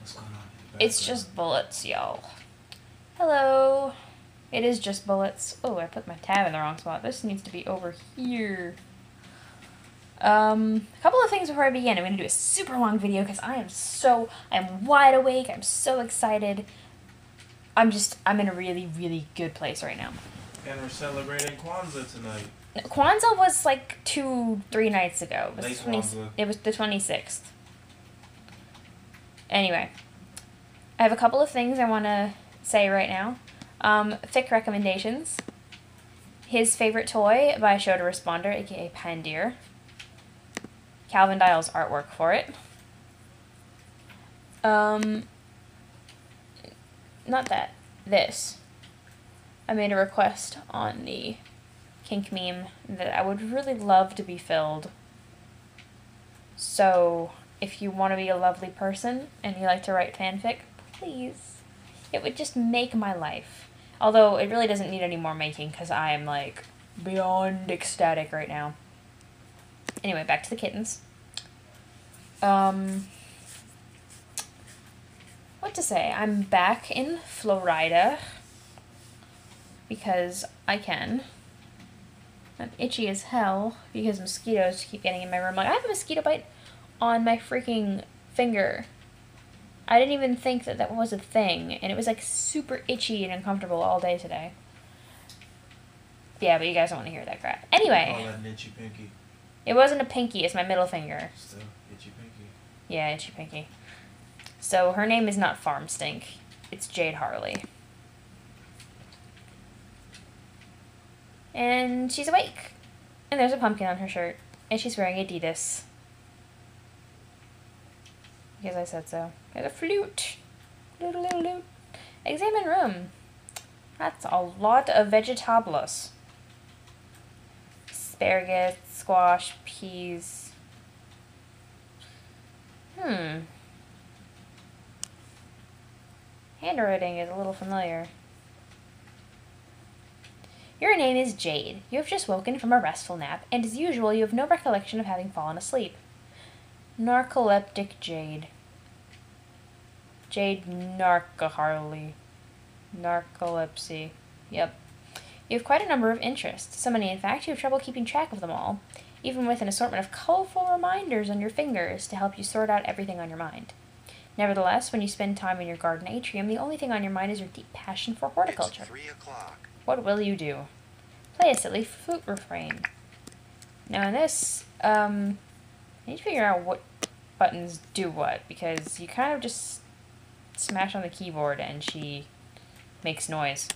What's going on? It's just bullets, y'all. Hello. It is just bullets. Oh, I put my tab in the wrong spot. This needs to be over here. A couple of things before I begin. I'm going to do a super long video because I'm wide awake. I'm so excited. I'm in a really, really good place right now. And we're celebrating Kwanzaa tonight. Kwanzaa was like 2-3 nights ago. It was the 26th. Anyway, I have a couple of things I want to say right now. Fic recommendations. His favorite toy by Show to Responder, aka Pandir. Calvin Dial's artwork for it. Not that. This. I made a request on the kink meme that I would really love to be filled. So, if you want to be a lovely person and you like to write fanfic, please. It would just make my life. Although, it really doesn't need any more making because I am, like, beyond ecstatic right now. Anyway, back to the kittens. What to say? I'm back in Florida because I can. I'm itchy as hell because mosquitoes keep getting in my room. Like, I have a mosquito bite on my freaking finger. I didn't even think that that was a thing, and it was like super itchy and uncomfortable all day today. Yeah, but you guys don't want to hear that crap. Anyway. Call that an itchy pinky. It wasn't a pinky, it's my middle finger. Still, itchy pinky. Yeah, itchy pinky. So her name is not Farm Stink. It's Jade Harley. And she's awake. And there's a pumpkin on her shirt. And she's wearing Adidas. Because I said so. There's a flute. Lute. Examine room. That's a lot of vegetables. Asparagus, squash, peas. Handwriting is a little familiar. Your name is Jade. You have just woken from a restful nap, and as usual, you have no recollection of having fallen asleep. Narcoleptic Jade. Jade Harley. Narcolepsy. Yep. You have quite a number of interests, so many in fact you have trouble keeping track of them all, even with an assortment of colorful reminders on your fingers to help you sort out everything on your mind. Nevertheless, when you spend time in your garden atrium, the only thing on your mind is your deep passion for horticulture. It's 3 o'clock. What will you do? Play a silly flute refrain. Now in this, I need to figure out what buttons do what, because you kind of just smash on the keyboard and she makes noise.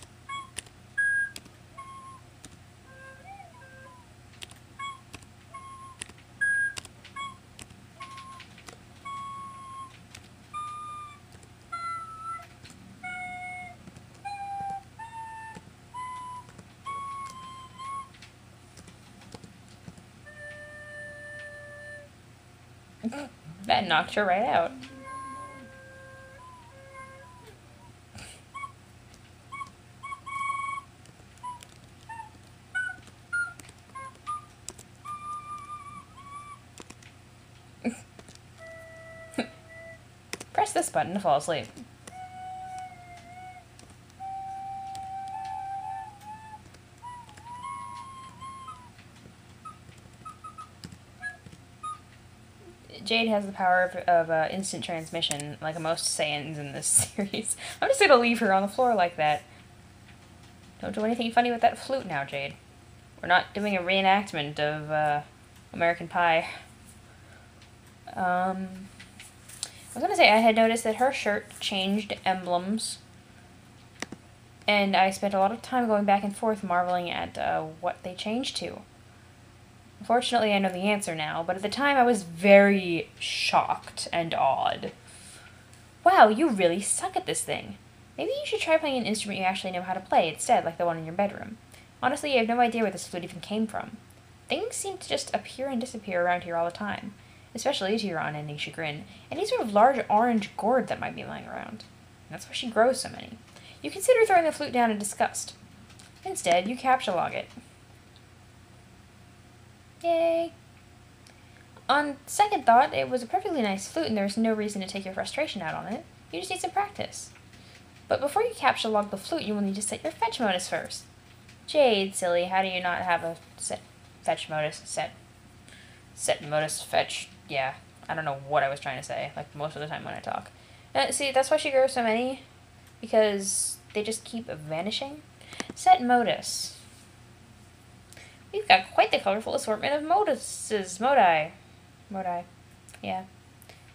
That knocked her right out. Press this button to fall asleep. Jade has the power of instant transmission, like most Saiyans in this series. I'm just gonna leave her on the floor like that. Don't do anything funny with that flute now, Jade. We're not doing a reenactment of American Pie. I was gonna say I had noticed that her shirt changed emblems, and I spent a lot of time going back and forth marveling at what they changed to. Unfortunately, I know the answer now, but at the time I was very shocked and awed. Wow, you really suck at this thing. Maybe you should try playing an instrument you actually know how to play instead, like the one in your bedroom. Honestly, I have no idea where this flute even came from. Things seem to just appear and disappear around here all the time, especially to your unending chagrin, and any sort of large orange gourd that might be lying around. And that's why she grows so many. You consider throwing the flute down in disgust. Instead, you capsulog it. Yay! On second thought, it was a perfectly nice flute and there was no reason to take your frustration out on it. You just need some practice. But before you capture log the flute, you will need to set your fetch modus first. Jade, silly, how do you not have a set fetch modus? Set modus fetch. Yeah, I don't know what I was trying to say, like most of the time when I talk. See, that's why she grows so many, because they just keep vanishing. Set modus. We've got quite the colorful assortment of moduses. Modi. Yeah.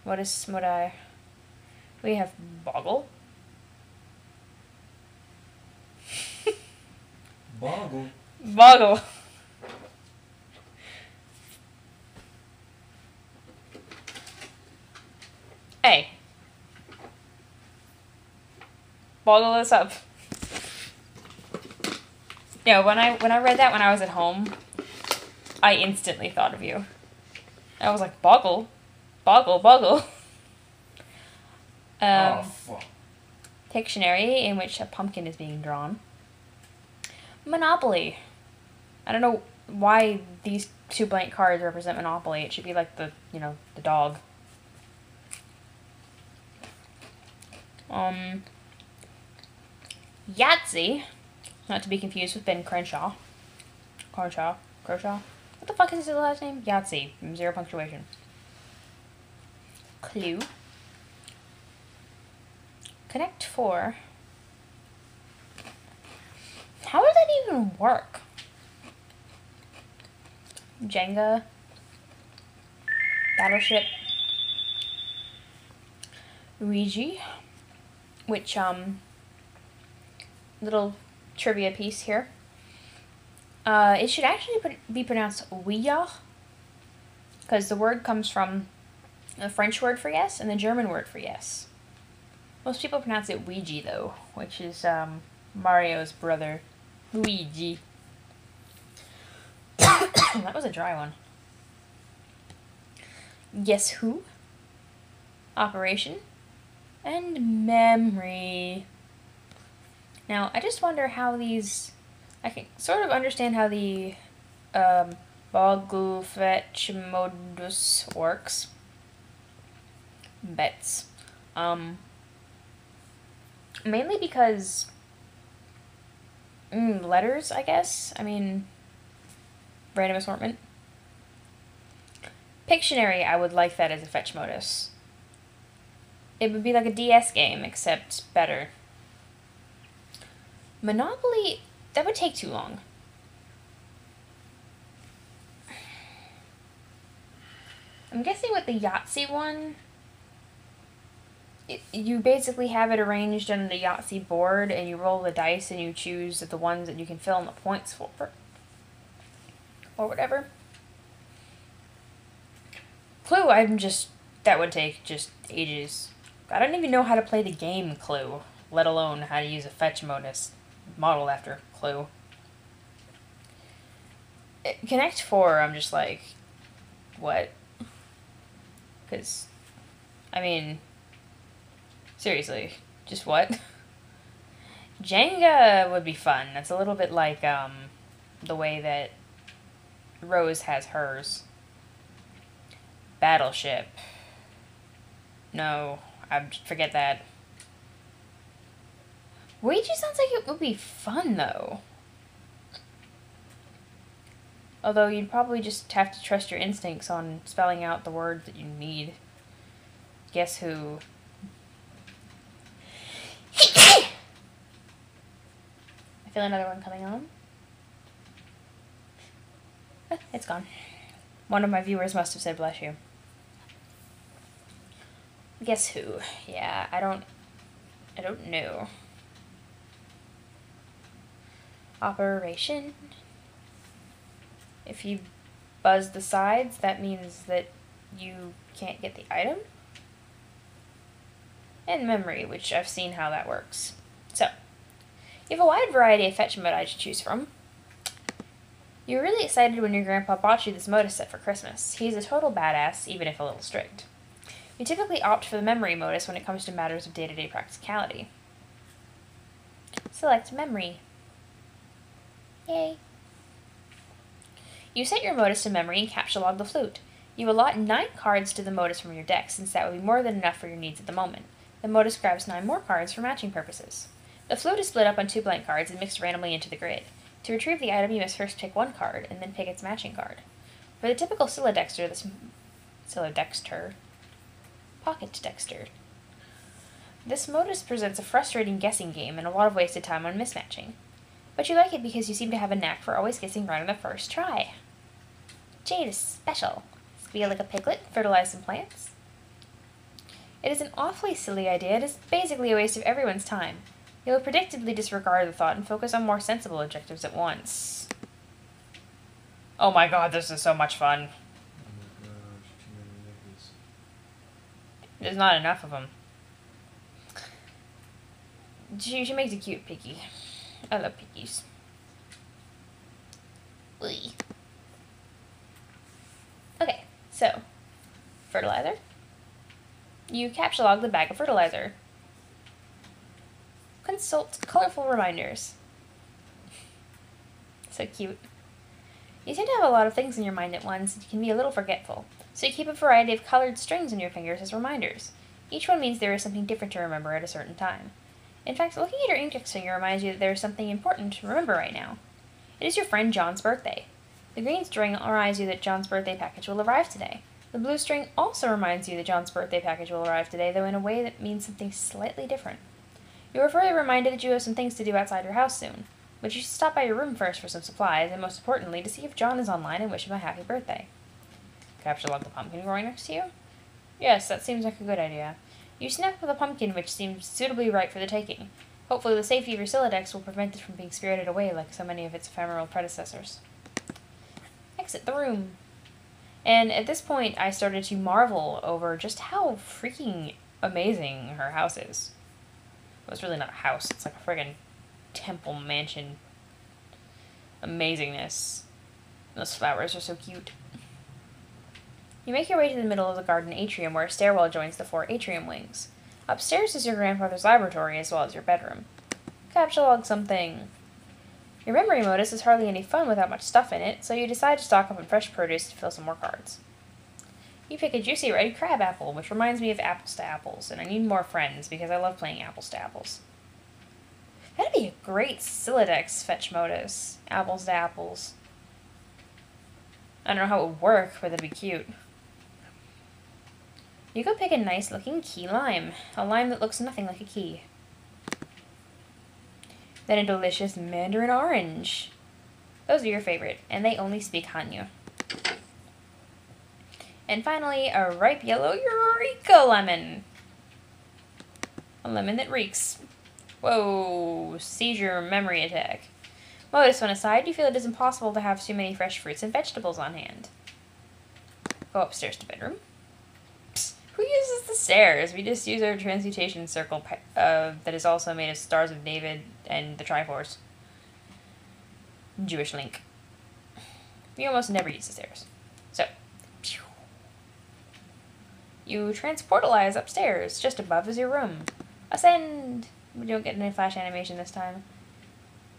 Modus, modi. We have boggle. Boggle. Boggle. Hey. Boggle this up. No, when I read that when I was at home, I instantly thought of you. I was like, boggle. Boggle, boggle. Oh, fuck. Pictionary in which a pumpkin is being drawn. Monopoly. I don't know why these 2 blank cards represent Monopoly. It should be like the, you know, the dog. Yahtzee. Not to be confused with Ben Crenshaw. Crenshaw. What the fuck is his last name? Yahtzee. 0 punctuation. Clue. Connect 4. How does that even work? Jenga. Battleship. Ouija. Which, little trivia piece here. It should actually be pronounced Ouija, because the word comes from the French word for yes and the German word for yes. Most people pronounce it Ouija, though, which is Mario's brother, Luigi. That was a dry one. Guess Who? Operation. And Memory. Now, I just wonder how these... I can sort of understand how the boggle fetch modus works. Bets. Mainly because... letters, I guess? I mean... random assortment. Pictionary, I would like that as a fetch modus. It would be like a DS game, except better. Monopoly, that would take too long. I'm guessing with the Yahtzee one, you basically have it arranged on the Yahtzee board, and you roll the dice, and you choose the ones that you can fill in the points for. Or whatever. Clue, that would take just ages. I don't even know how to play the game Clue, let alone how to use a fetch modus modeled after Clue. Connect 4, I'm just like, what? Because, I mean, seriously, just what? Jenga would be fun. That's a little bit like the way that Rose has hers. Battleship. No, forget that. Ouija sounds like it would be fun, though. Although you'd probably just have to trust your instincts on spelling out the words that you need. Guess Who? I feel another one coming on. It's gone. One of my viewers must have said bless you. Guess Who? Yeah, I don't know. Operation. If you buzz the sides, that means that you can't get the item. And Memory, which I've seen how that works. So, you have a wide variety of fetch modi to choose from. You were really excited when your grandpa bought you this modus set for Christmas. He's a total badass, even if a little strict. You typically opt for the Memory modus when it comes to matters of day-to-day practicality. Select Memory. Yay. You set your modus to Memory and capture log the flute. You allot 9 cards to the modus from your deck, since that would be more than enough for your needs at the moment. The modus grabs 9 more cards for matching purposes. The flute is split up on 2 blank cards and mixed randomly into the grid. To retrieve the item, you must first pick 1 card, and then pick its matching card. For the typical pocket dexter. This modus presents a frustrating guessing game and a lot of wasted time on mismatching. But you like it because you seem to have a knack for always guessing right on the first try. Jade is special. Squeal like a piglet, fertilize some plants. It is an awfully silly idea. It is basically a waste of everyone's time. You will predictably disregard the thought and focus on more sensible objectives at once. Oh my god, this is so much fun. Oh my gosh, too many niggas. There's not enough of them. She makes a cute piggy. I love piggies. Wee. Okay, so, fertilizer. You capsulog the bag of fertilizer. Consult colorful reminders. So cute. You tend to have a lot of things in your mind at once and you can be a little forgetful, so you keep a variety of colored strings in your fingers as reminders. Each one means there is something different to remember at a certain time. In fact, looking at your index finger reminds you that there is something important to remember right now. It is your friend John's birthday. The green string reminds you that John's birthday package will arrive today. The blue string also reminds you that John's birthday package will arrive today, though in a way that means something slightly different. You are further reminded that you have some things to do outside your house soon, but you should stop by your room first for some supplies, and most importantly, to see if John is online and wish him a happy birthday. Capsule of the pumpkin growing next to you? Yes, that seems like a good idea. You snap with a pumpkin which seems suitably ripe for the taking. Hopefully the safety of your Silodex will prevent it from being spirited away like so many of its ephemeral predecessors. Exit the room. And at this point, I started to marvel over just how freaking amazing her house is. Well, it's really not a house, it's like a friggin' temple mansion. Amazingness. Those flowers are so cute. You make your way to the middle of the garden atrium where a stairwell joins the 4 atrium wings. Upstairs is your grandfather's laboratory as well as your bedroom. Capsulog something. Your memory modus is hardly any fun without much stuff in it, so you decide to stock up on fresh produce to fill some more cards. You pick a juicy red crab apple, which reminds me of apples to apples, and I need more friends because I love playing apples to apples. That'd be a great Silodex fetch modus. Apples to apples. I don't know how it would work, but that'd be cute. You go pick a nice looking key lime. A lime that looks nothing like a key. Then a delicious mandarin orange. Those are your favorite, and they only speak Hanyu. And finally, a ripe yellow Eureka lemon. A lemon that reeks. Whoa, seizure memory attack. Modus one aside, you feel it is impossible to have too many fresh fruits and vegetables on hand. Go upstairs to bedroom. Psst, who uses the stairs? We just use our transmutation circle that is also made of Stars of David and the Triforce. Jewish link. We almost never use the stairs. So, phew. You transportalize upstairs. Just above is your room. Ascend! We don't get any flash animation this time.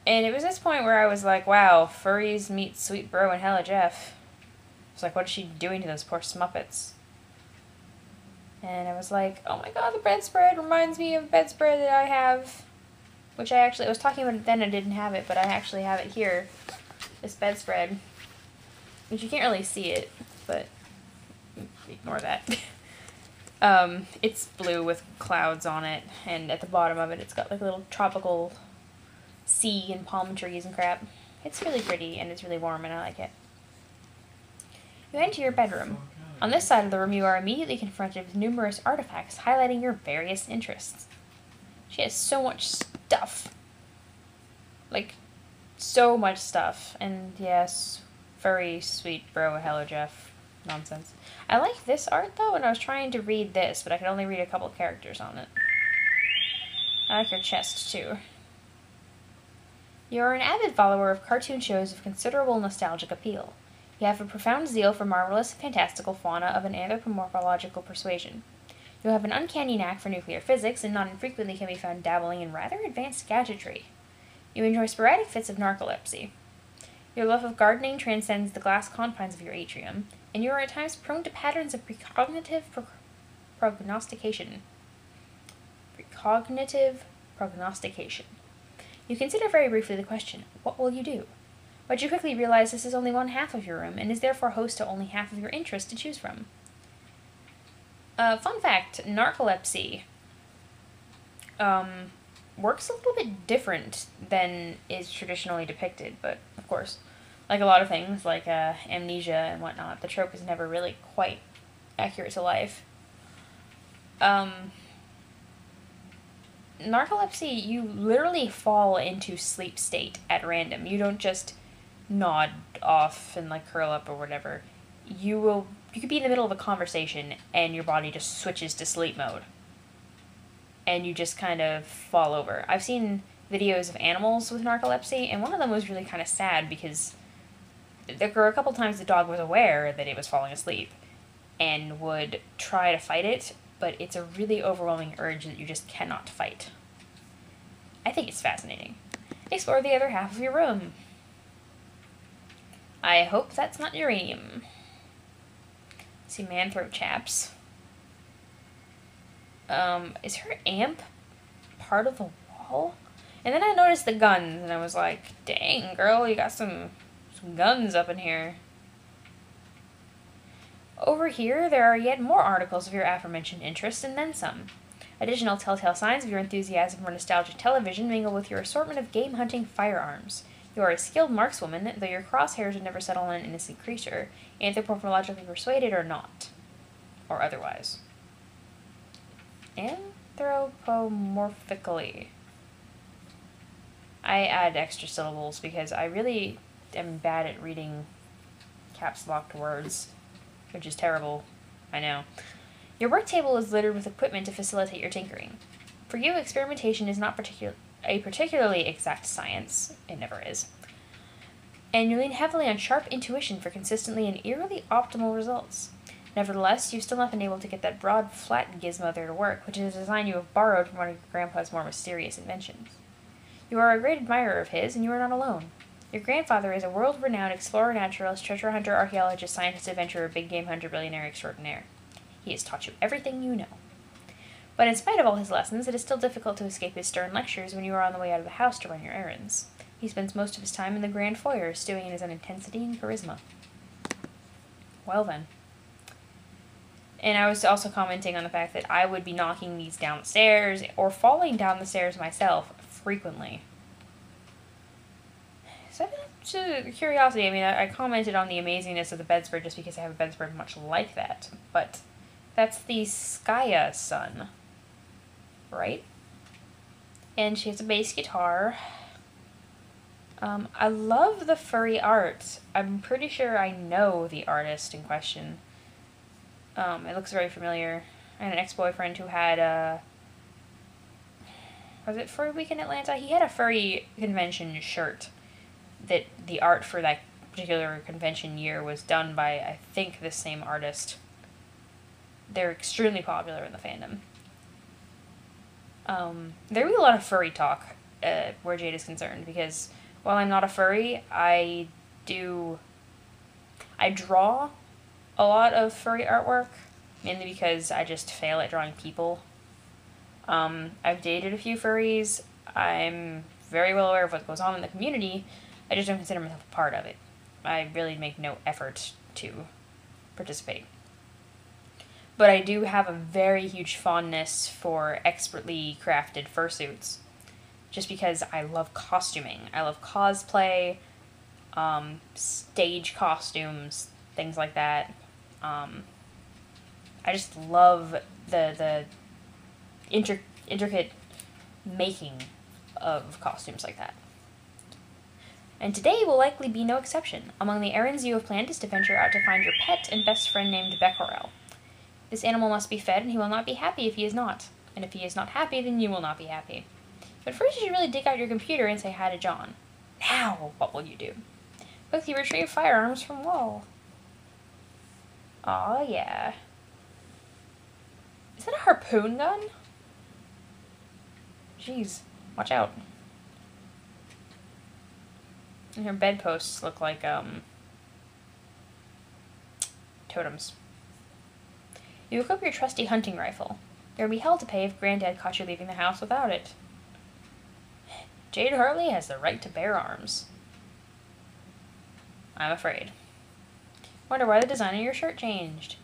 And it was this point where I was like, wow, furries meet Sweet Bro and Hella Jeff. I was like, what is she doing to those poor smuppets? And I was like, oh my god, the bedspread reminds me of a bedspread that I have. Which I was talking about it then, I didn't have it, but I actually have it here. This bedspread. Which you can't really see it, but ignore that. It's blue with clouds on it, and at the bottom of it, it's got like a little tropical sea and palm trees and crap. It's really pretty, and it's really warm, and I like it. You enter your bedroom. On this side of the room, you are immediately confronted with numerous artifacts highlighting your various interests. She has so much stuff. Like, so much stuff. And yes, furry, sweet bro, hello Jeff nonsense. I like this art though, and I was trying to read this, but I could only read a couple characters on it. I like your chest too. You are an avid follower of cartoon shows of considerable nostalgic appeal. You have a profound zeal for marvelous, fantastical fauna of an anthropomorphological persuasion. You have an uncanny knack for nuclear physics, and not infrequently can be found dabbling in rather advanced gadgetry. You enjoy sporadic fits of narcolepsy. Your love of gardening transcends the glass confines of your atrium, and you are at times prone to patterns of precognitive prognostication. cognitive prognostication. You consider very briefly the question, what will you do? But you quickly realize this is only one half of your room, and is therefore host to only half of your interests to choose from. Fun fact, narcolepsy works a little bit different than is traditionally depicted, but of course, like a lot of things, like amnesia and whatnot, the trope is never really quite accurate to life. Narcolepsy, you literally fall into sleep state at random. You don't just nod off and like curl up or whatever. You could be in the middle of a conversation and your body just switches to sleep mode. And you just kind of fall over. I've seen videos of animals with narcolepsy, and one of them was really kind of sad because there were a couple times the dog was aware that it was falling asleep and would try to fight it, but it's a really overwhelming urge that you just cannot fight. I think it's fascinating. Explore the other half of your room. I hope that's not uranium. See, man throat chaps. Is her amp part of the wall? And then I noticed the guns, and I was like, dang, girl, you got some guns up in here. Over here, there are yet more articles of your aforementioned interest, and then some. Additional telltale signs of your enthusiasm for nostalgic television mingle with your assortment of game-hunting firearms. You are a skilled markswoman, though your crosshairs would never settle on an innocent creature, anthropomorphically persuaded or not. Or otherwise. Anthropomorphically. I add extra syllables because I really am bad at reading caps-locked words, which is terrible, I know. Your work table is littered with equipment to facilitate your tinkering. For you, experimentation is not a particularly exact science. It never is. And you lean heavily on sharp intuition for consistently and eerily optimal results. Nevertheless, you've still not been able to get that broad, flat gizmo there to work, which is a design you have borrowed from one of your grandpa's more mysterious inventions. You are a great admirer of his, and you are not alone. Your grandfather is a world-renowned explorer, naturalist, treasure hunter, archaeologist, scientist, adventurer, big game hunter, billionaire extraordinaire. He has taught you everything you know. But in spite of all his lessons, it is still difficult to escape his stern lectures when you are on the way out of the house to run your errands. He spends most of his time in the grand foyer, stewing in his own intensity and charisma. Well then. And I was also commenting on the fact that I would be knocking these downstairs or falling down the stairs myself frequently. So to curiosity, I mean, I commented on the amazingness of the bedspread just because I have a bedspread much like that, but that's the Skya son, right? And she has a bass guitar. I love the furry art. I'm pretty sure I know the artist in question. It looks very familiar. I had an ex-boyfriend who had was it Furry Week in Atlanta? He had a furry convention shirt that the art for that particular convention year was done by, I think, the same artist. They're extremely popular in the fandom. There will be a lot of furry talk where Jade is concerned, because while I'm not a furry, I draw a lot of furry artwork, mainly because I just fail at drawing people. I've dated a few furries. I'm very well aware of what goes on in the community. I just don't consider myself a part of it. I really make no effort to participate. But I do have a very huge fondness for expertly crafted fursuits, just because I love costuming. I love cosplay, stage costumes, things like that. I just love the intricate making of costumes like that. And today will likely be no exception. Among the errands you have planned is to venture out to find your pet and best friend named Becquerel. This animal must be fed, and he will not be happy if he is not. And if he is not happy, then you will not be happy. But first you should really dig out your computer and say hi to John. Now, what will you do? Quickly retrieve firearms from wall. Aw, yeah. Is that a harpoon gun? Jeez, watch out. And her bedposts look like, totems. You equip your trusty hunting rifle. There would be hell to pay if Granddad caught you leaving the house without it. Jade Harley has the right to bear arms. I'm afraid. Wonder why the design of your shirt changed.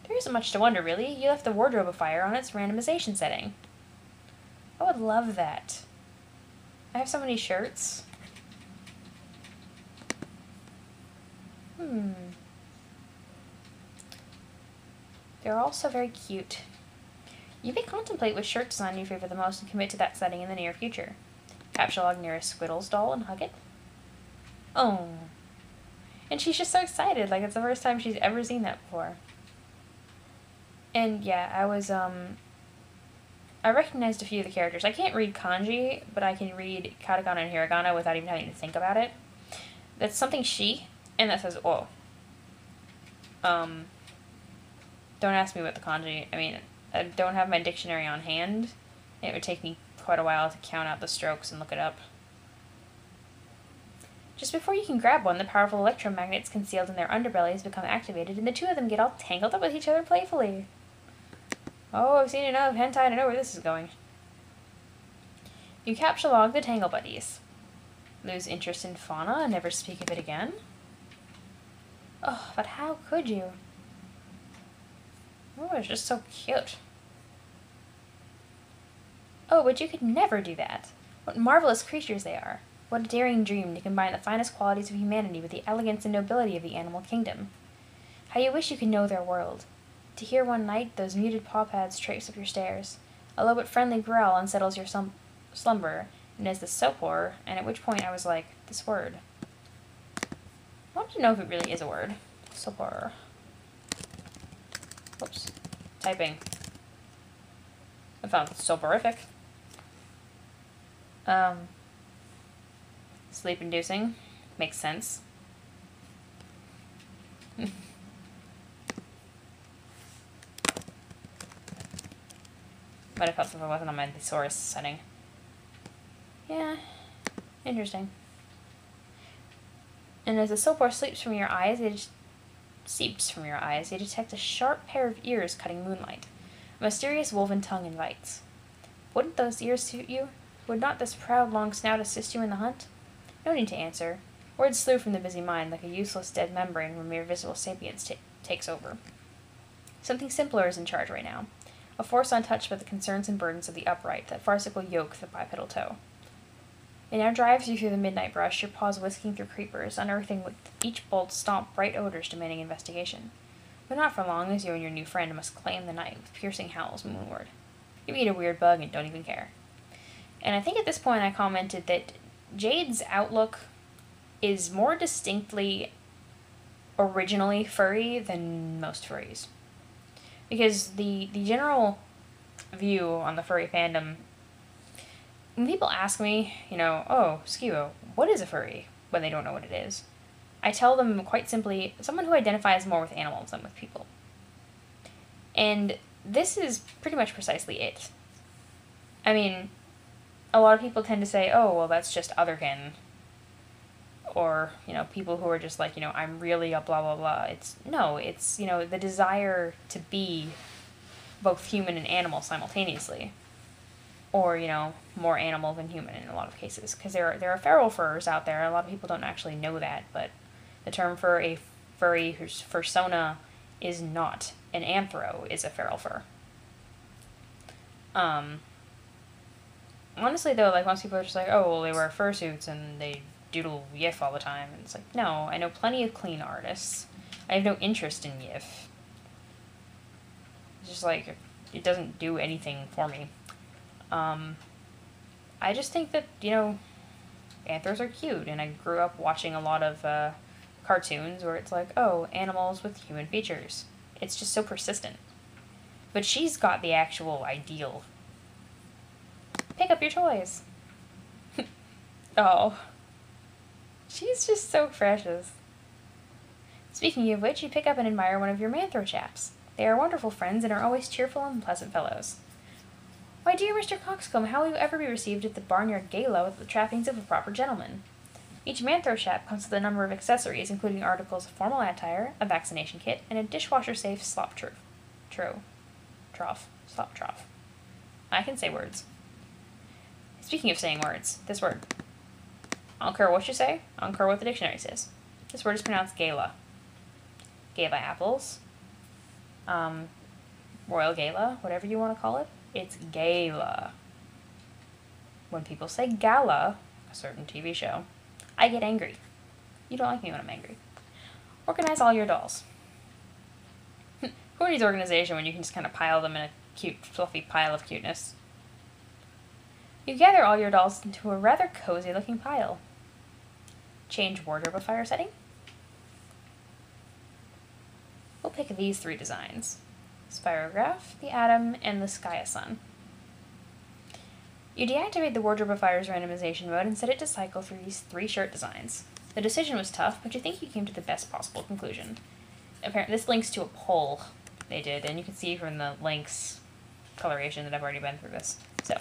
There isn't much to wonder, really. You left the wardrobe afire on its randomization setting. I would love that. I have so many shirts. They're all so very cute. You may contemplate which shirt design you favor the most and commit to that setting in the near future. Capsule log near a Squiddles doll and hug it. Oh. And she's just so excited, like it's the first time she's ever seen that before. And yeah, I recognized a few of the characters. I can't read kanji, but I can read katakana and hiragana without even having to think about it. That's something she, and that says oh. Don't ask me what the kanji, I mean, I don't have my dictionary on hand. It would take me quite a while to count out the strokes and look it up. Just before you can grab one, the powerful electromagnets concealed in their underbellies become activated, and the two of them get all tangled up with each other playfully. Oh, I've seen enough hentai to know where this is going. You capture log the Tangle Buddies. Lose interest in fauna and never speak of it again? Oh, but how could you? Oh, it's just so cute. Oh, but you could never do that. What marvelous creatures they are. What a daring dream to combine the finest qualities of humanity with the elegance and nobility of the animal kingdom. How you wish you could know their world. To hear one night those muted paw pads trace up your stairs. A low but friendly growl unsettles your slumber, and as the sopor, and at which point I was like, this word. I want to know if it really is a word. Sopor. Whoops. Typing. I found it soporific. Sleep-inducing. Makes sense. Might have helped if I wasn't on my thesaurus setting. Yeah. Interesting. And as the sopor seeps from your eyes, you detect a sharp pair of ears cutting moonlight. A mysterious woven tongue invites. Wouldn't those ears suit you? Would not this proud long snout assist you in the hunt? No need to answer. Words slew from the busy mind like a useless dead membrane when mere visible sapience takes over. Something simpler is in charge right now. A force untouched by the concerns and burdens of the upright, that farcical yoke the bipedal toe. It now drives you through the midnight brush, your paws whisking through creepers, unearthing with each bolt stomp bright odors demanding investigation. But not for long, as you and your new friend must claim the night with piercing howls moonward. You eat a weird bug and don't even care. And I think at this point I commented that Jade's outlook is more distinctly originally furry than most furries. Because the general view on the furry fandom, when people ask me, oh, Skiwo, what is a furry? When they don't know what it is, I tell them quite simply, someone who identifies more with animals than with people. And this is pretty much precisely it. I mean, a lot of people tend to say, oh, well, that's just otherkin. Or, people who are just like, I'm really a blah, blah, blah. It's the desire to be both human and animal simultaneously. Or, more animal than human in a lot of cases. Because there are feral furs out there. A lot of people don't actually know that. But the term for a furry whose fursona is not an anthro is a feral fur. Honestly, though, like, most people are just like, oh, well, they wear fursuits and they doodle YIF all the time. And it's like, no, I know plenty of clean artists. I have no interest in YIF. It's just like, it doesn't do anything for me. I just think that, anthros are cute, and I grew up watching a lot of cartoons where it's like, oh, animals with human features. It's just so persistent. But she's got the actual ideal. Pick up your toys. Oh. She's just so precious. Speaking of which, you pick up and admire one of your manthro chaps. They are wonderful friends and are always cheerful and pleasant fellows. Why, dear Mr. Coxcomb, how will you ever be received at the barnyard gala with the trappings of a proper gentleman? Each manthro chap comes with a number of accessories, including articles of formal attire, a vaccination kit, and a dishwasher-safe slop trough. Slop trough. I can say words. Speaking of saying words, this word. I don't care what you say. I don't care what the dictionary says. This word is pronounced gala. Gala apples. Royal gala, whatever you want to call it. It's gala. When people say gala, a certain TV show, I get angry. You don't like me when I'm angry. Organize all your dolls. Who needs organization when you can just kind of pile them in a cute, fluffy pile of cuteness? You gather all your dolls into a rather cozy-looking pile. Change wardrobe of fire setting. We'll pick these 3 designs. Spirograph, the Atom, and the Skyasun. You deactivate the Wardrobe of Fire's randomization mode and set it to cycle through these 3 shirt designs. The decision was tough, but you think you came to the best possible conclusion. Apparently, this links to a poll they did, and you can see from the links coloration that I've already been through this. So,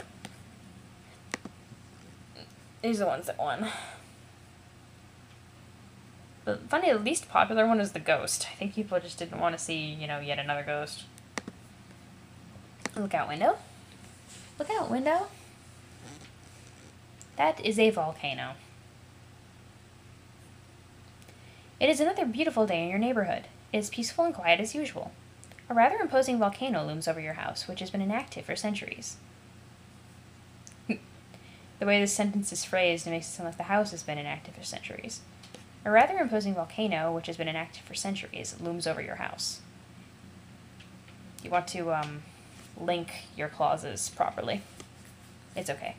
these are the ones that won. But funny, the least popular one is the ghost. I think people just didn't want to see, you know, yet another ghost. Look out window. Look out window. That is a volcano. It is another beautiful day in your neighborhood. It is peaceful and quiet as usual. A rather imposing volcano looms over your house, which has been inactive for centuries. The way this sentence is phrased makes it sound like the house has been inactive for centuries. A rather imposing volcano, which has been inactive for centuries, looms over your house. You want to, link your clauses properly. It's okay.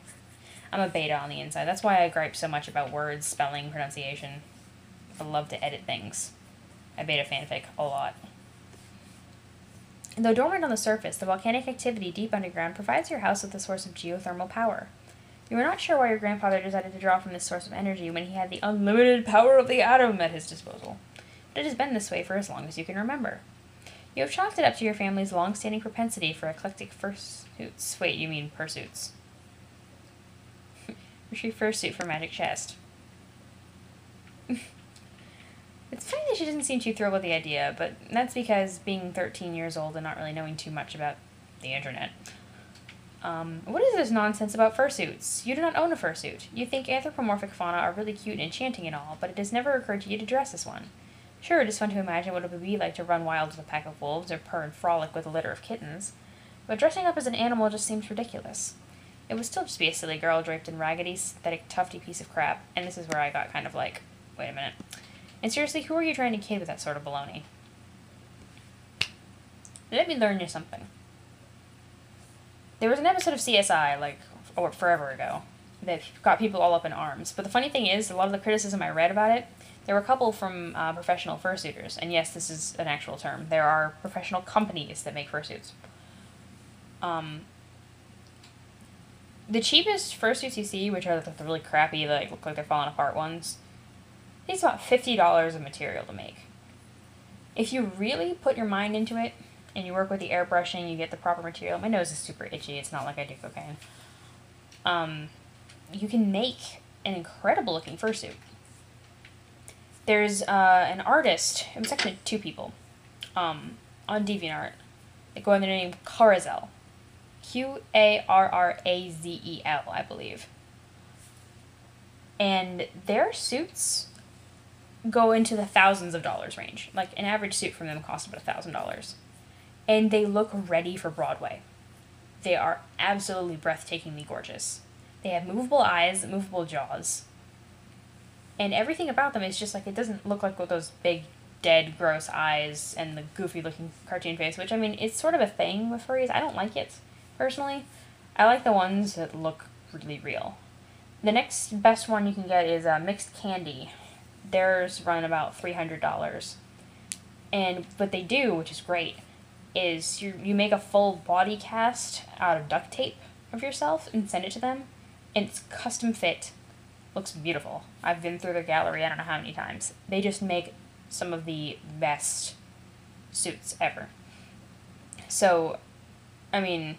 I'm a beta on the inside. That's why I gripe so much about words, spelling, pronunciation. I love to edit things. I beta fanfic a lot. Though dormant on the surface, the volcanic activity deep underground provides your house with a source of geothermal power. You are not sure why your grandfather decided to draw from this source of energy when he had the unlimited power of the atom at his disposal. But it has been this way for as long as you can remember. You have chalked it up to your family's long-standing propensity for eclectic fursuits. Wait, you mean pursuits. Retrieve fursuit for magic chest. It's funny that she doesn't seem too thrilled with the idea, but that's because being 13 years old and not really knowing too much about the internet. What is this nonsense about fursuits? You do not own a fursuit. You think anthropomorphic fauna are really cute and enchanting and all, but it has never occurred to you to dress as one. Sure, it is fun to imagine what it would be like to run wild with a pack of wolves or purr and frolic with a litter of kittens, but dressing up as an animal just seems ridiculous. It would still just be a silly girl draped in raggedy, synthetic, tufty piece of crap, and this is where I got kind of like, wait a minute. And seriously, who are you trying to kid with that sort of baloney? Let me learn you something. There was an episode of CSI, like, forever ago, that got people all up in arms. But the funny thing is, a lot of the criticism I read about it, there were a couple from professional fursuiters. And yes, this is an actual term. There are professional companies that make fursuits. The cheapest fursuits you see, which are the really crappy, like, look like they're falling apart ones, it's about $50 of material to make. If you really put your mind into it, and you work with the airbrushing, you get the proper material. My nose is super itchy. It's not like I do cocaine. You can make an incredible looking fursuit. There's an artist. It was actually 2 people on DeviantArt. They go under the name Carrazel. Qarrazel, I believe. And their suits go into the thousands of dollars range. Like an average suit from them costs about $1,000. And they look ready for Broadway. They are absolutely breathtakingly gorgeous. They have movable eyes, movable jaws. And everything about them is just like, it doesn't look like with those big, dead, gross eyes and the goofy-looking cartoon face, which, I mean, it's sort of a thing with furries. I don't like it, personally. I like the ones that look really real. The next best one you can get is Mixed Candy. Theirs run about $300. And what they do, which is great, is you make a full body cast out of duct tape of yourself and send it to them, and it's custom fit. Looks beautiful. I've been through their gallery I don't know how many times. They just make some of the best suits ever. So, I mean,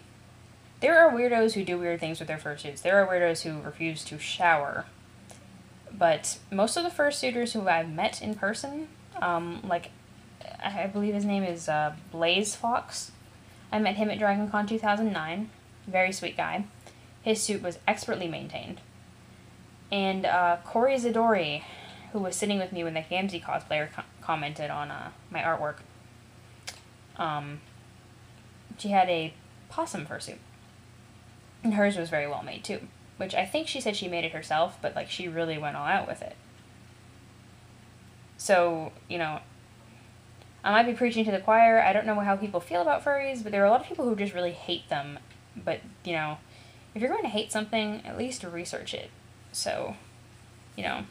there are weirdos who do weird things with their fursuits. There are weirdos who refuse to shower. But most of the fursuiters who I've met in person, like, I believe his name is Blaze Fox. I met him at DragonCon 2009. Very sweet guy. His suit was expertly maintained. And Corey Zadori, who was sitting with me when the Jamz cosplayer commented on my artwork, she had a possum fursuit. And hers was very well made too. Which I think she said she made it herself, but like she really went all out with it. So, you know, I might be preaching to the choir. I don't know how people feel about furries, but there are a lot of people who just really hate them. But, you know, if you're going to hate something, at least research it. So, you know,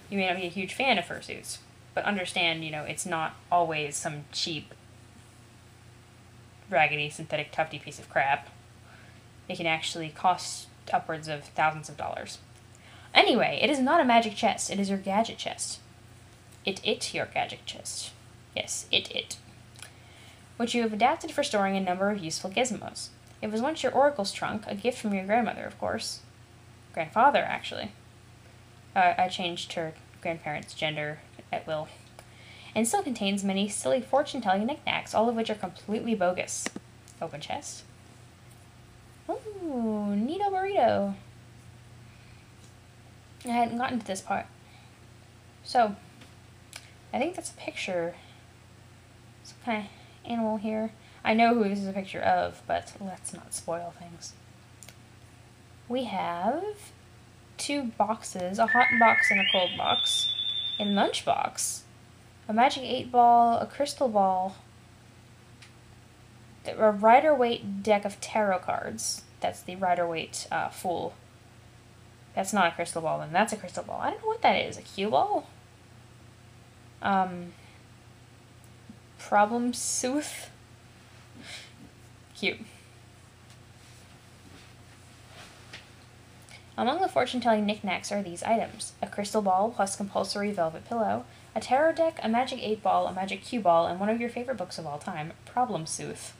you may not be a huge fan of fursuits, but understand, you know, it's not always some cheap, raggedy, synthetic, tufty piece of crap. It can actually cost upwards of thousands of dollars. Anyway, it is not a magic chest. It is your gadget chest. It your gadget chest. Yes, it. Which you have adapted for storing a number of useful gizmos. It was once your oracle's trunk, a gift from your grandmother, of course. Grandfather, actually. I changed her grandparents' gender at will. And still contains many silly fortune-telling knickknacks, all of which are completely bogus. Open chest. Ooh, neato burrito. I hadn't gotten to this part. So, I think that's a picture. Some kind of animal here. I know who this is a picture of, but let's not spoil things. We have 2 boxes, a hot box and a cold box, a lunchbox, a magic 8-ball, a crystal ball, a Rider-Waite deck of tarot cards. That's the Rider-Waite Fool. That's not a crystal ball, then. That's a crystal ball. I don't know what that is. A cue ball? Problem Sooth? Cute. Among the fortune-telling knickknacks are these items: a crystal ball plus compulsory velvet pillow, a tarot deck, a magic 8-ball, a magic cue ball, and one of your favorite books of all time, Problem Sooth.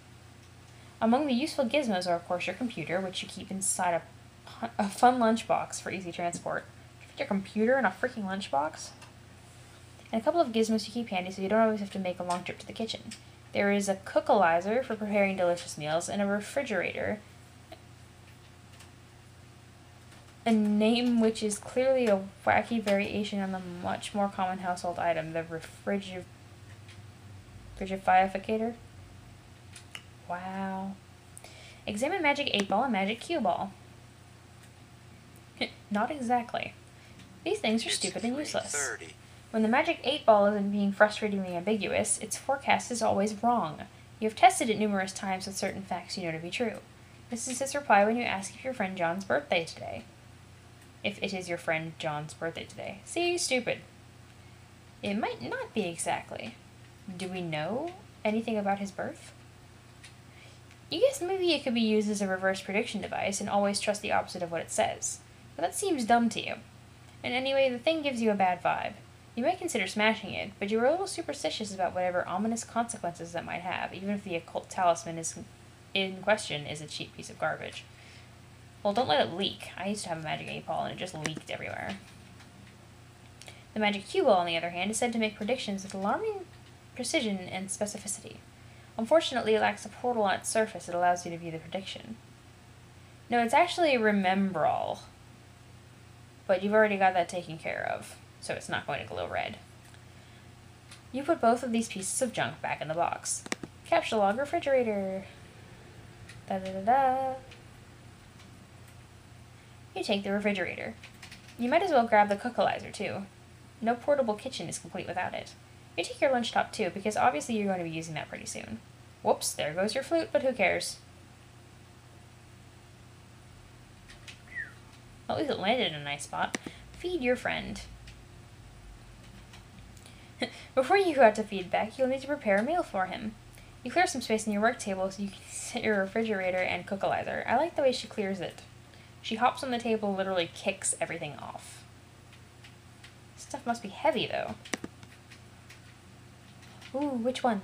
Among the useful gizmos are, of course, your computer, which you keep inside a fun lunchbox for easy transport. You put your computer in a freaking lunchbox? And a couple of gizmos you keep handy so you don't always have to make a long trip to the kitchen. There is a cookalizer for preparing delicious meals, and a refrigerator, a name which is clearly a wacky variation on the much more common household item, the frigidificator. Wow. Examine magic 8-ball and magic cue ball. Not exactly. These things are stupid and useless. When the magic 8-ball isn't being frustratingly ambiguous, its forecast is always wrong. You have tested it numerous times with certain facts you know to be true. This is its reply when you ask if your friend John's birthday today. If it is your friend John's birthday today. See, stupid. It might not be exactly. Do we know anything about his birth? You guess maybe it could be used as a reverse prediction device and always trust the opposite of what it says. But that seems dumb to you. And anyway, the thing gives you a bad vibe. You might consider smashing it, but you are a little superstitious about whatever ominous consequences that might have, even if the occult talisman in question is a cheap piece of garbage. Well, don't let it leak. I used to have a magic 8-ball and it just leaked everywhere. The magic cue ball, on the other hand, is said to make predictions with alarming precision and specificity. Unfortunately, it lacks a portal on its surface that allows you to view the prediction. No, it's actually Remembrall. But you've already got that taken care of, so it's not going to glow red. You put both of these pieces of junk back in the box. Capsule log refrigerator. Da-da-da-da. You take the refrigerator. You might as well grab the cookalizer, too. No portable kitchen is complete without it. You take your lunch top, too, because obviously you're going to be using that pretty soon. Whoops, there goes your flute, but who cares? At least it landed in a nice spot. Feed your friend. Before you go out to feedback, you'll need to prepare a meal for him. You clear some space on your work table so you can set your refrigerator and cookalizer. I like the way she clears it. She hops on the table and literally kicks everything off. Stuff must be heavy, though. Ooh, which one?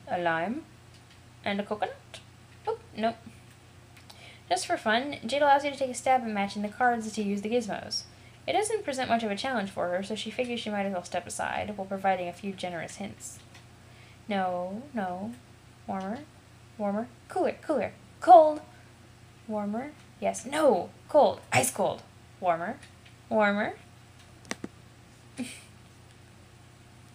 A lime? And a coconut? Oh, nope. Just for fun, Jade allows you to take a stab at matching the cards to use the gizmos. It doesn't present much of a challenge for her, so she figures she might as well step aside, while providing a few generous hints. No, no. Warmer. Warmer. Cooler. Cooler. Cold. Warmer. Yes. No. Cold. Ice cold. Warmer. Warmer.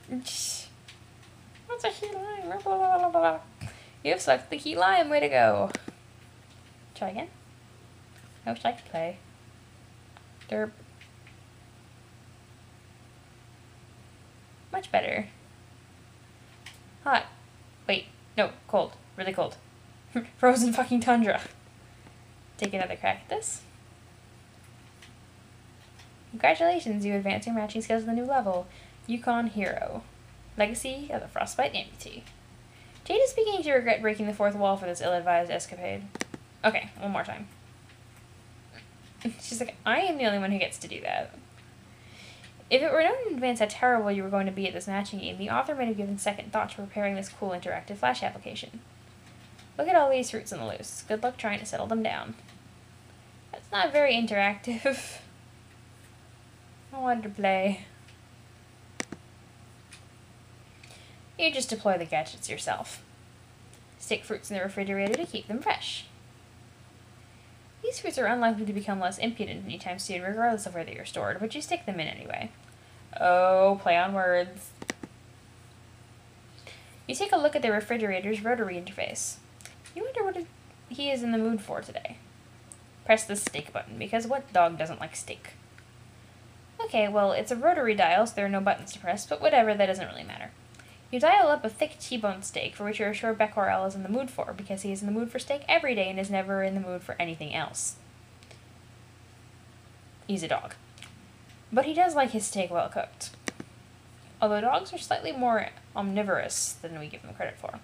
What's a heat line? You have selected the heat line. Way to go. Try again. I wish I could play. Derp. Much better. Hot. Wait. No. Cold. Really cold. Frozen fucking tundra. Take another crack at this. Congratulations, you advanced your matching skills to the new level. Yukon Hero. Legacy of the Frostbite Amputee. Jade is beginning to regret breaking the fourth wall for this ill-advised escapade. Okay, one more time. She's like, I am the only one who gets to do that. If it were known in advance how terrible you were going to be at this matching game, the author might have given second thought to preparing this cool interactive Flash application. Look at all these fruits on the loose. Good luck trying to settle them down. That's not very interactive. I wanted to play. You just deploy the gadgets yourself. Stick fruits in the refrigerator to keep them fresh. These fruits are unlikely to become less impudent anytime soon, regardless of where they are stored, but you stick them in anyway. Oh, play on words. You take a look at the refrigerator's rotary interface. You wonder what he is in the mood for today. Press the steak button, because what dog doesn't like steak? Okay, well, it's a rotary dial, so there are no buttons to press, but whatever, that doesn't really matter. You dial up a thick T-bone steak, for which you are sure Becquerel is in the mood for, because he is in the mood for steak every day and is never in the mood for anything else. He's a dog. But he does like his steak well cooked. Although dogs are slightly more omnivorous than we give them credit for.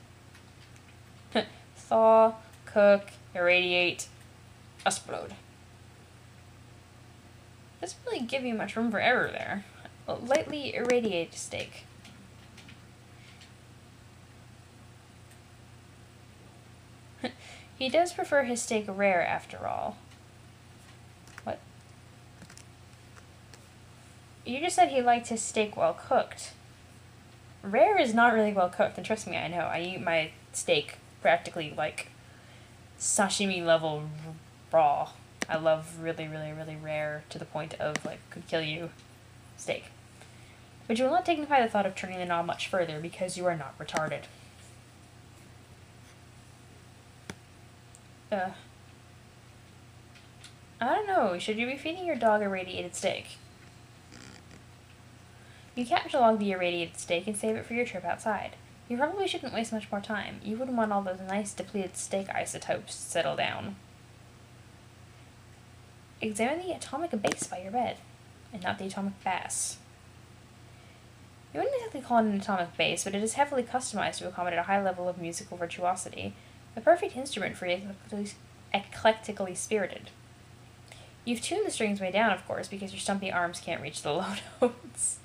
Thaw, cook, irradiate, explode. Doesn't really give you much room for error there. Lightly irradiate steak. He does prefer his steak rare, after all. What? You just said he liked his steak well cooked. Rare is not really well cooked, and trust me, I know. I eat my steak practically like sashimi level raw. I love really, really, really rare to the point of like could kill you steak. But you will not dignify the thought of turning the knob much further because you are not retarded. I don't know. Should you be feeding your dog irradiated steak? You catalog the irradiated steak and save it for your trip outside. You probably shouldn't waste much more time. You wouldn't want all those nice depleted steak isotopes to settle down. Examine the atomic base by your bed, and not the atomic bass. You wouldn't exactly call it an atomic base, but it is heavily customized to accommodate a high level of musical virtuosity. The perfect instrument for eclectically spirited. You've tuned the strings way down, of course, because your stumpy arms can't reach the low notes.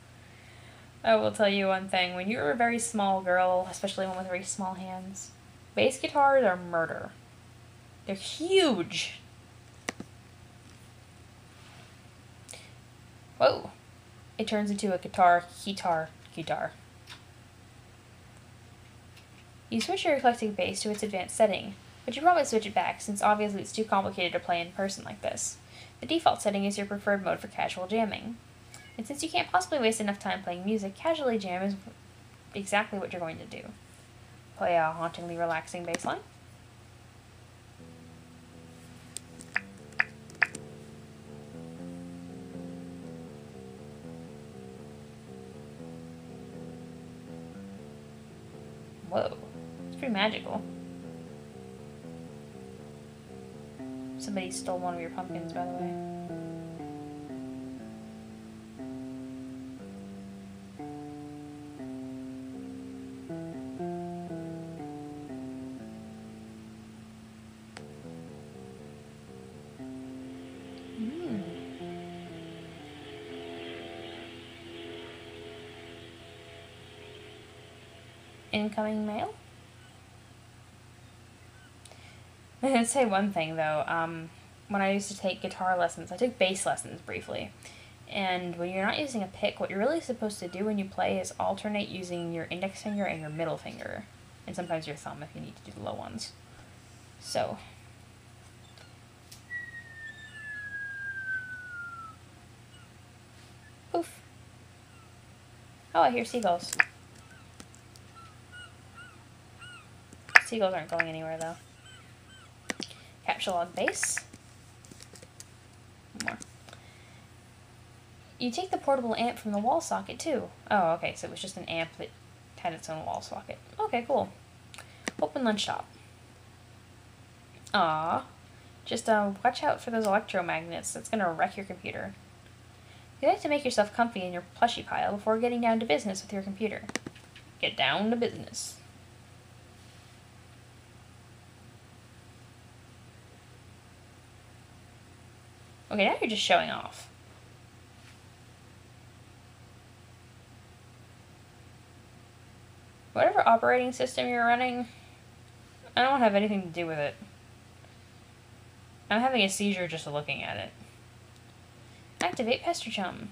I will tell you one thing, when you're a very small girl, especially one with very small hands, bass guitars are murder. They're huge. Whoa. It turns into a guitar. You switch your eclectic bass to its advanced setting, but you probably switch it back since obviously it's too complicated to play in person like this. The default setting is your preferred mode for casual jamming. And since you can't possibly waste enough time playing music, casually jam is exactly what you're going to do. Play a hauntingly relaxing bass line. Whoa, it's pretty magical. Somebody stole one of your pumpkins, by the way. Incoming mail? I'd say one thing though, when I used to take guitar lessons, I took bass lessons briefly, and when you're not using a pick, what you're really supposed to do when you play is alternate using your index finger and your middle finger. And sometimes your thumb if you need to do the low ones. So. Poof. Oh, I hear seagulls. Seagulls aren't going anywhere, though. Capsule on base. One more. You take the portable amp from the wall socket, too. Oh, okay, so it was just an amp that had its own wall socket. Okay, cool. Open lunch shop. Aw. Just, watch out for those electromagnets. That's gonna wreck your computer. You like to make yourself comfy in your plushie pile before getting down to business with your computer. Get down to business. Okay, now you're just showing off. Whatever operating system you're running, I don't have anything to do with it. I'm having a seizure just looking at it. Activate Pester Chum.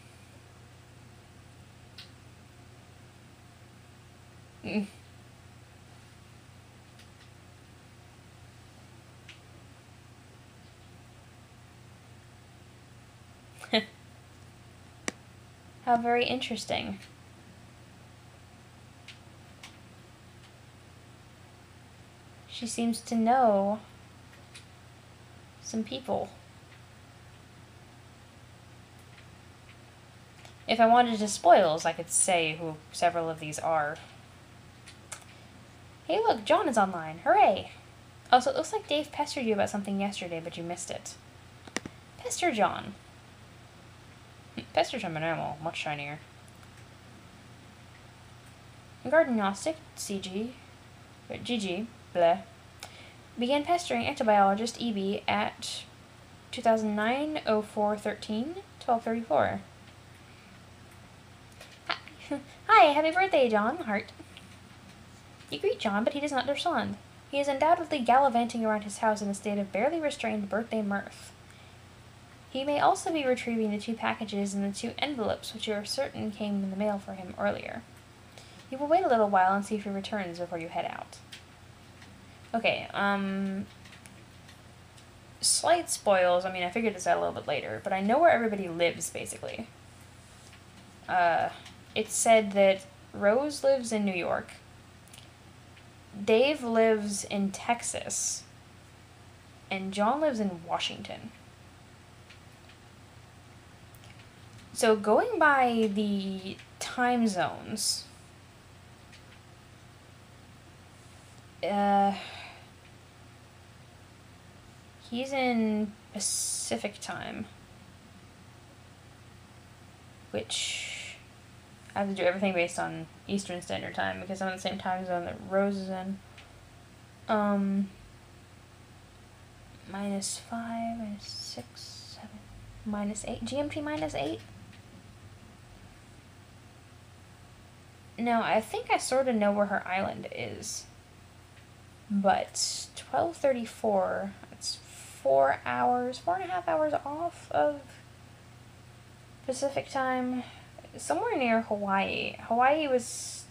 How very interesting. She seems to know some people. If I wanted to spoils, I could say who several of these are. Hey look, John is online. Hooray! Also, it looks like Dave pestered you about something yesterday, but you missed it. Pester John. Pester John an animal, much shinier. Garden Gnostic, GG, bleh. Began pestering ectobiologist EB at 2009-04-13-1234. Hi, happy birthday, John. Heart. You greet John, but he does not respond. He is undoubtedly gallivanting around his house in a state of barely restrained birthday mirth. He may also be retrieving the 2 packages and the 2 envelopes which you are certain came in the mail for him earlier. You will wait a little while and see if he returns before you head out. Okay, slight spoils. I mean, I figured this out a little bit later, but I know where everybody lives, basically. It said that Rose lives in New York. Dave lives in Texas. And John lives in Washington. So going by the time zones, he's in Pacific time, which I have to do everything based on Eastern Standard Time because I'm in the same time zone that Rose is in. -5, -6, -7, -8. GMT -8? No, I think I sort of know where her island is. But 12:34, it's 4 hours, 4.5 hours off of Pacific time. Somewhere near Hawaii. Hawaii was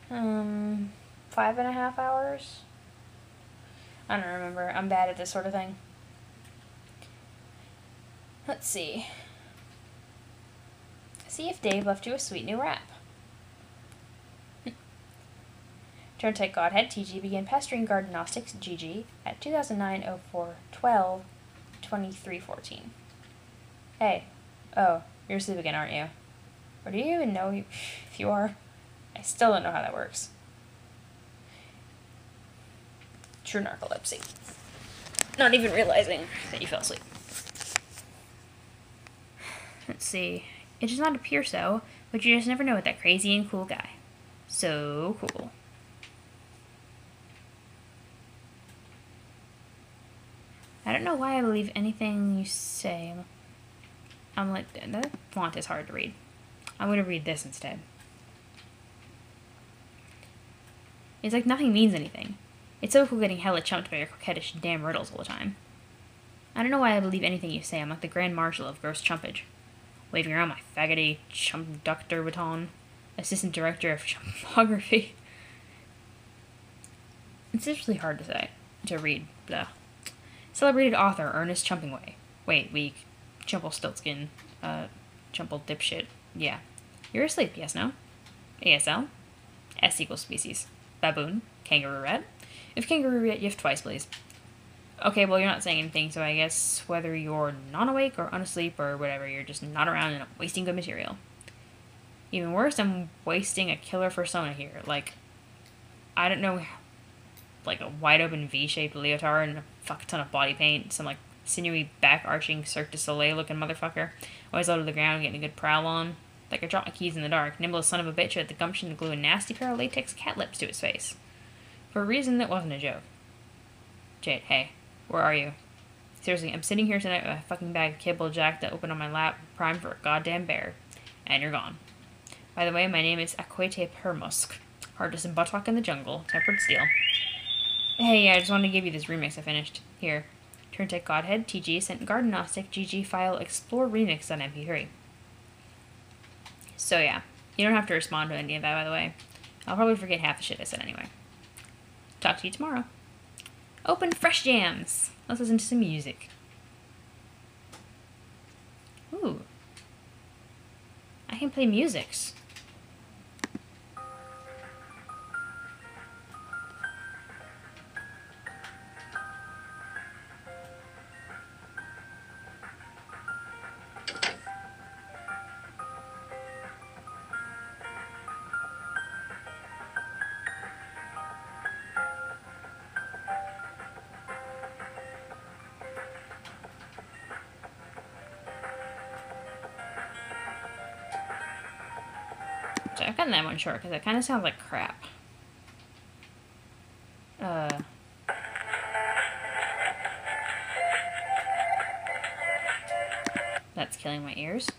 5.5 hours. I don't remember. I'm bad at this sort of thing. Let's see. See if Dave left you a sweet new rap. Turntide Godhead, TG, began pestering Garden Gnostics, GG, at 2009-04-12-2314. Hey. Oh, you're asleep again, aren't you? Or do you even know if you are? I still don't know how that works. True narcolepsy. Not even realizing that you fell asleep. Let's see. It does not appear so, but you just never know with that crazy and cool guy. So cool. I don't know why I believe anything you say. I'm like, that font is hard to read. I'm going to read this instead. It's like nothing means anything. It's so cool getting hella chumped by your coquettish damn riddles all the time. I don't know why I believe anything you say. I'm like the Grand Marshal of gross chumpage, waving around my faggoty chump ductor baton. Assistant Director of Gemography. It's just really hard to say. To read. Blah. Celebrated author Ernest Chumpingway. Wait, weak. Chumplestiltskin. Chumple dipshit. Yeah. You're asleep, yes, no? ASL? S equals species. Baboon. Kangaroo rat. If kangaroo rat, you have twice, please. Okay, well, you're not saying anything, so I guess whether you're non-awake or unasleep or whatever, you're just not around and wasting good material. Even worse, I'm wasting a killer persona here. Like, I don't know, like a wide-open V-shaped leotard and a fuck ton of body paint, some, like, sinewy, back-arching Cirque du Soleil-looking motherfucker, always low to the ground, getting a good prowl on. Like I dropped my keys in the dark, nimble as son of a bitch who had the gumption to glue a nasty pair of latex cat lips to his face. For a reason that wasn't a joke. Jade, hey. Where are you? Seriously, I'm sitting here tonight with a fucking bag of kibble jacked open on my lap, primed for a goddamn bear. And you're gone. By the way, my name is Aquete Permusk. Hardest and buttock in the jungle. Tempered steel. Hey, I just wanted to give you this remix I finished. Here. Turntech Godhead, TG, sent Garden Gnostic, GG file, Explore Remix on MP3. So yeah. You don't have to respond to any of that, by the way. I'll probably forget half the shit I said anyway. Talk to you tomorrow. Open fresh jams. Let's listen to some music. Ooh. I can play musics. So I've gotten that one short because it kind of sounds like crap. That's killing my ears.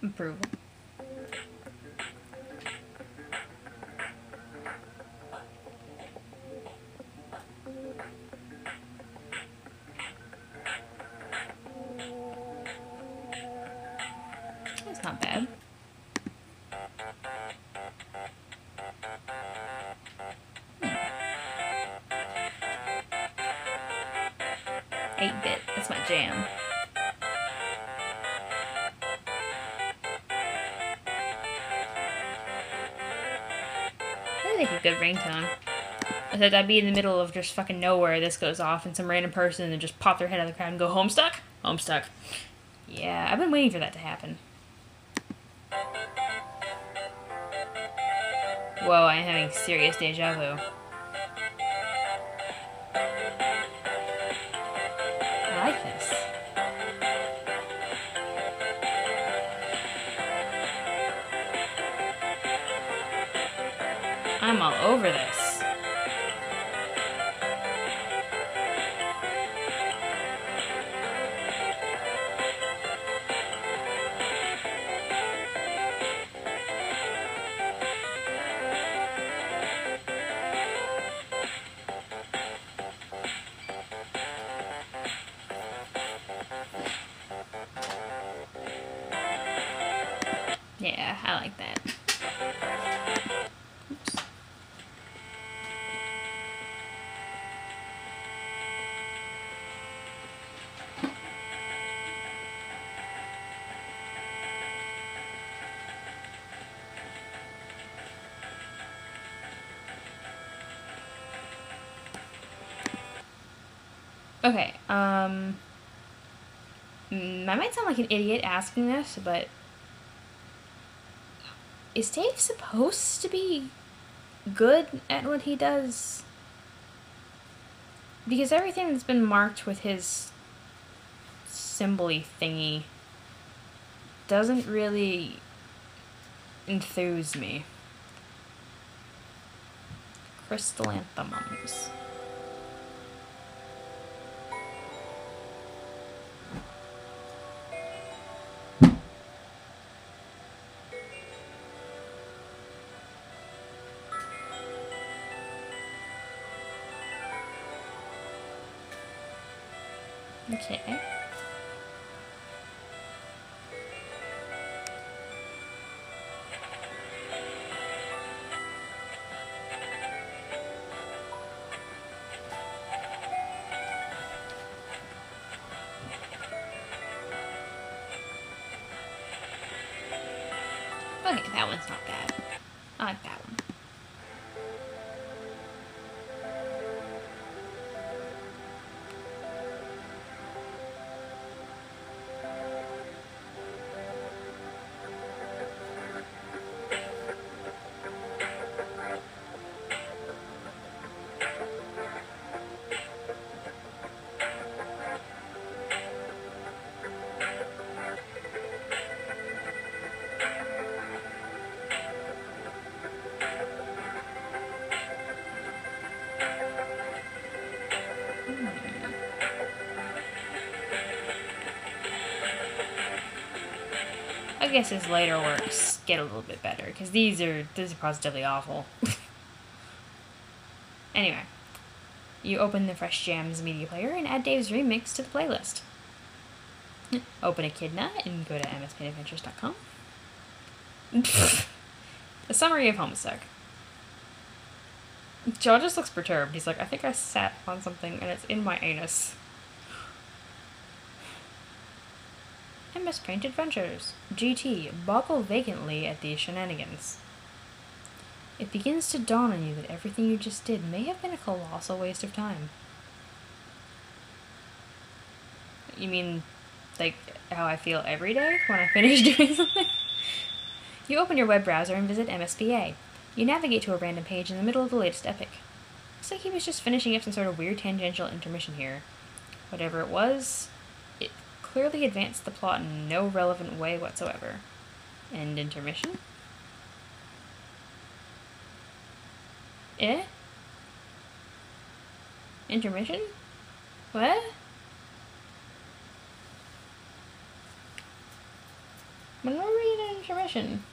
Approval. That's not bad. Hmm. 8-bit, that's my jam. I think a good ringtone. I said I'd be in the middle of just fucking nowhere, this goes off, and some random person and just pop their head out of the crowd and go, Homestuck? Homestuck. Yeah, I've been waiting for that to happen. Whoa, I'm having serious deja vu. I like this. I'm all over this. Yeah, I like that. Oops. Okay, I might sound like an idiot asking this, but is Dave supposed to be good at what he does? Because everything that's been marked with his symbol-y thingy doesn't really enthuse me. Crystallanthemums. Okay. Okay, that one's not bad. I like that one. I guess his later works get a little bit better, because these are positively awful. Anyway, you open the Fresh Jamz media player and add Dave's remix to the playlist. Open Echidna and go to mspadventures.com. A summary of Homestuck. Joe just looks perturbed. He's like, I think I sat on something and it's in my anus. MS Paint Adventures. GT. Boggle vacantly at these shenanigans. It begins to dawn on you that everything you just did may have been a colossal waste of time. You mean, like, how I feel every day when I finish doing something? You open your web browser and visit MSPA. You navigate to a random page in the middle of the latest epic. Looks like he was just finishing up some sort of weird tangential intermission here. Whatever it was, it clearly advanced the plot in no relevant way whatsoever. End intermission? Eh? Intermission? What? When were we in an intermission?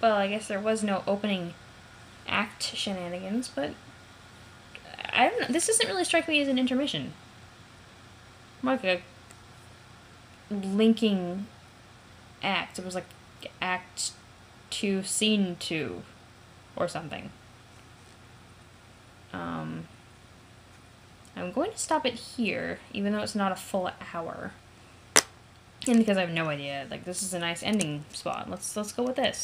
Well, I guess there was no opening act shenanigans, but I don't know. This doesn't really strike me as an intermission. More like a linking act. It was like Act 2, Scene 2, or something. I'm going to stop it here, even though it's not a full hour. And because I have no idea, like, this is a nice ending spot. Let's go with this.